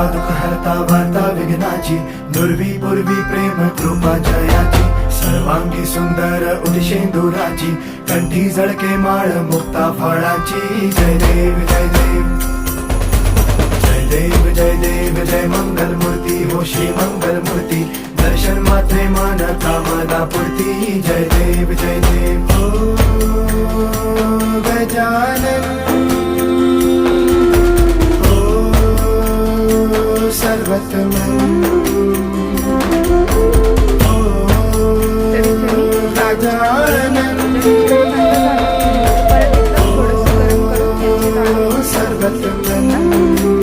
हरता दुःख हरता वार्ता विघ्नाची, दुर्वी पूर्वी प्रेम कृपा जयाची, सर्वांगी सुंदर उदिशेंदुराची, कंठी झळके माळ मुक्ता फळाची. जय देव जय देव जय देव जय देव जय मंगल मूर्ती हो श्री मंगल मूर्ती, दर्शन मात्रे मान कामना पूर्ती. जय देव जय देव हो गजानन हो सर्वतमन हो गजानन हो सर्वतमन.